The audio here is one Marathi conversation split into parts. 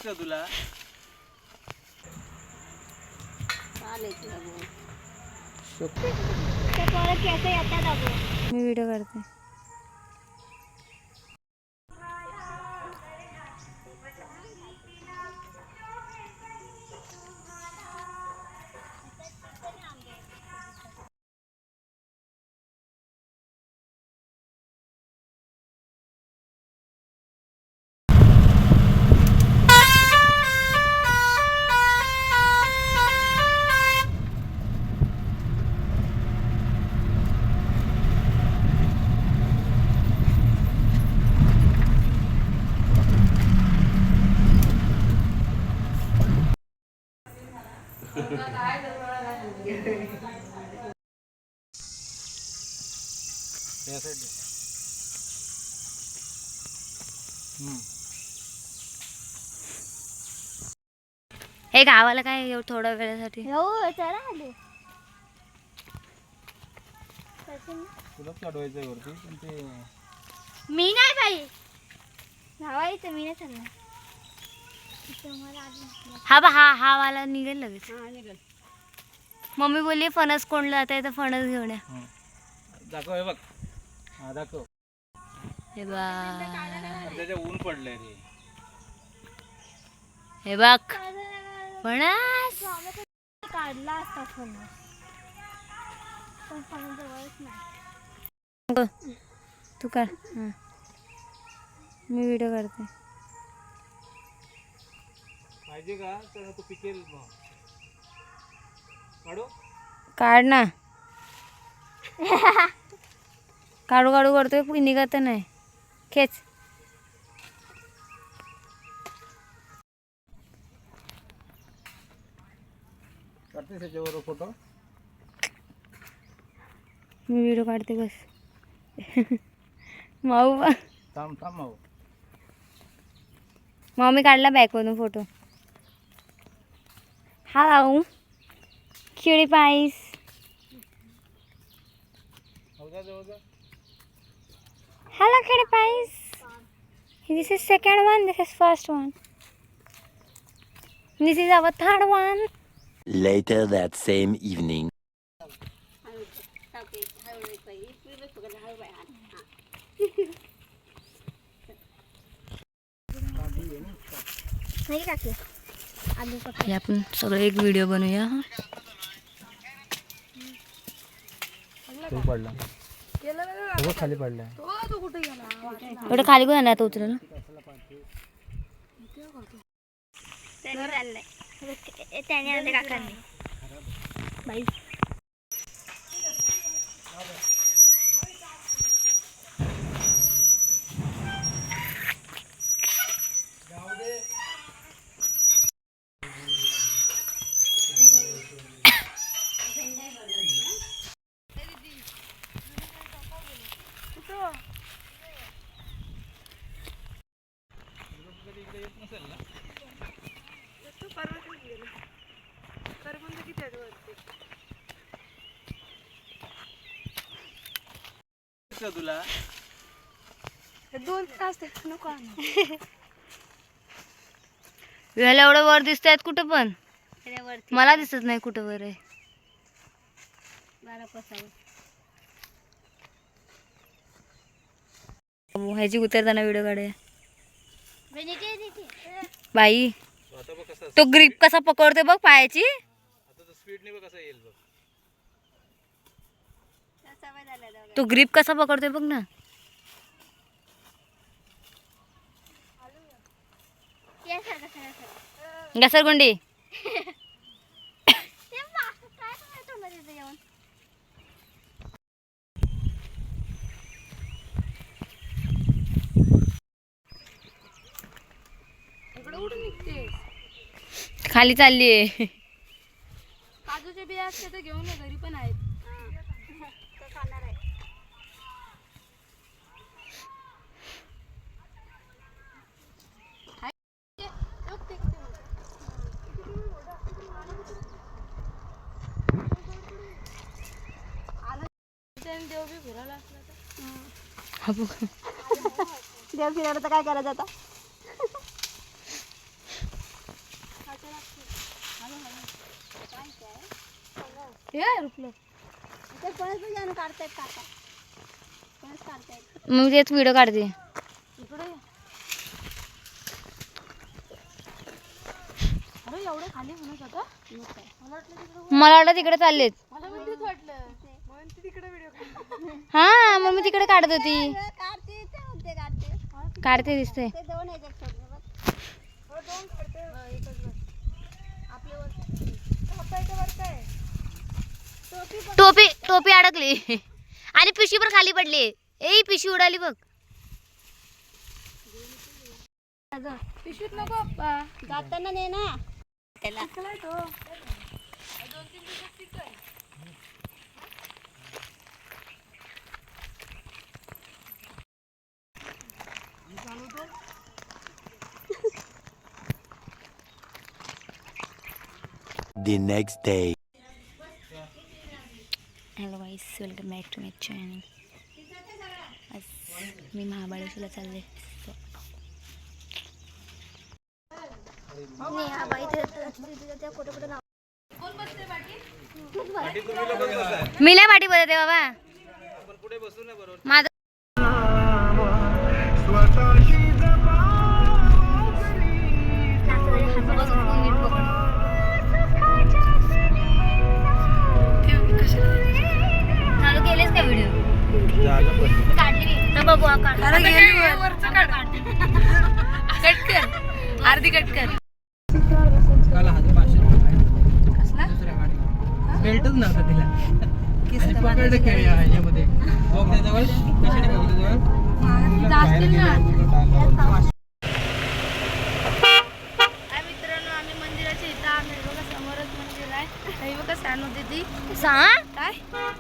तुला मी व्हिडिओ करते. हे गावाला काय थोड्या वेळासाठी मी नाही बाई धावायचं, मी नाही चालणार. हा बा हा वाला निघेल लगेच. मम्मी बोलली फणस कोणला आता तर फणस घेऊन या. दाखव हे बघ. हा दाखव. हे बा त्याच्या ऊन पडलंय रे. हे बघ फणस काढला असता फणस पण फणस जवळच नाही. तू कर. मी व्हिडिओ करते. पाहिजे का तर तू पिकेल काढू. काढ ना. काढू काढू करतोय निघत नाही. खेच. करते त्याच्यावर फोटो. मी व्हिडिओ काढते बस. माऊ थांब थांब माऊ. मम्मी काढला बॅकवरून फोटो. हॅलो किडी पाईस. Hello kitty pies. This is second one. This is first one. This is our third one. Later that same evening. हे आपण सगळे एक व्हिडिओ बनवूया. हा पडला खाली पडला. एवढं खाली कोण नाही आता उतरलं. त्याने आणले काकांनी बाई. तुला 2 तास नको. ह्याला एवढं वर दिसत आहेत कुठं पण. मला दिसत नाही कुठं वर आहे. ह्याची उतरताना व्हिडिओ काढूया. बाई तो ग्रिप कसा पकडते बघ पायाची. तो ग्रिप कसा पकडतोय बघ ना. घसरगुंडी. खाली चालली आहे. काजूचे बिया असते तर घेऊन ये, घरी पण आहेत. देव बी फिरायला असला तर देव फिरायला तर काय करायचं आता. मग तेच व्हिडिओ काढते. मला वाटलं तिकडे चाललेत. हा मग मी तिकडे काढत होती. काढते दिसते. टोपी टोपी अडकली आणि पिशवी पण खाली पडली. ए पिशवी उडाली बघ. पिशवीत नको जाताना ने ना त्याला. The next day. Hello guys, welcome back to my channel. आज मी महाबळेश्वरला चालले. मी नाही पाठी बसते बाबा. माझं चालू केलेस का व्हिडिओ? काढली मी बघू. कट कर, अर्धी कट कर. बेल्टच नव्हता तिला. पकडलं खेळ ह्याच्यामध्ये बोगद्याजवळ कशाने बोगद्याजवळ मित्रांनो, आम्ही मंदिराच्या इथं आम्ही बघा समोरच मंदिर आहे. हे बघा सानू दीदी काय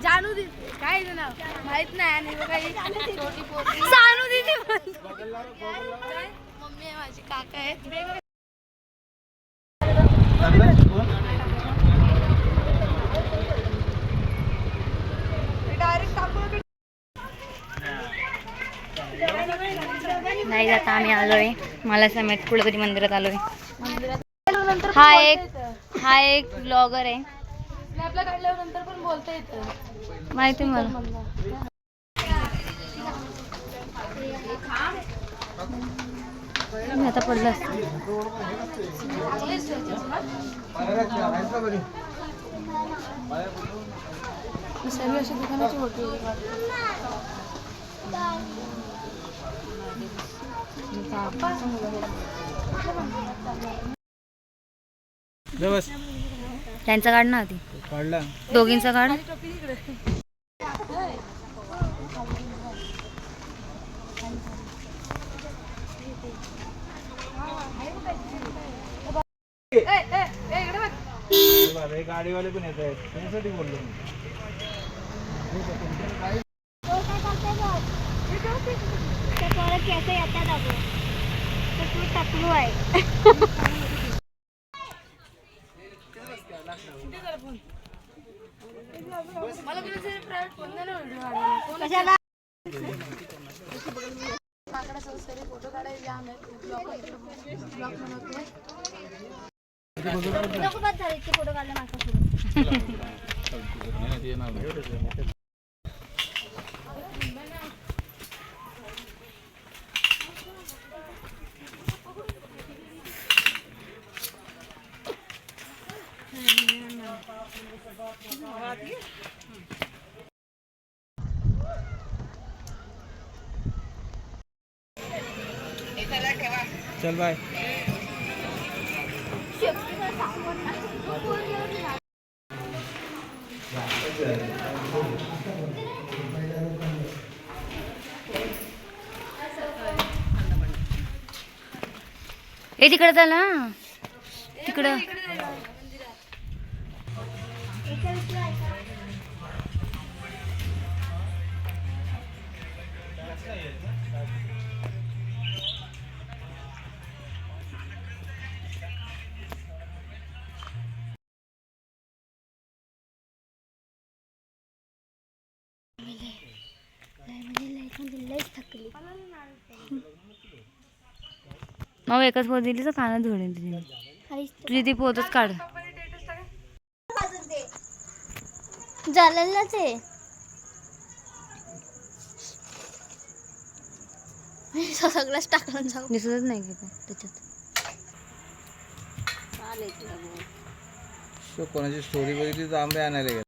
जानू दीदी काय नाव माहित नाही. आणि बघा ही छोटी पोरगी सानू दीदी मम्मी आहे माझी, काका आहेत. नाही जाता आम्ही आलोय मला समेत कुठेतरी मंदिरात आलोय. हा एक ब्लॉगर आहे. स्नॅपला काढल्यावर नंतर पण बोलता येतं माहिती मला. मी आता पडलं सर्व अशी दुकानाची होती. त्यांचा काढ ना आधी. काढला दोघींचा काढ. गाडीवाले पण येत आहेत त्याच्यासाठी बोललो फोटो काढायचे फोटो काढले माझा. चल बाय. ए तिकडे चला तिकडं. मग एकच पोत दिली तर कानात धुळून तुझी ती पोतच काढ. झालेलंच आहे. सगळंच टाकलं जाऊ. दिसतच नाही का त्याच्यात. कोणाची स्टोरी बघितली तर आंबे आणायला गेला.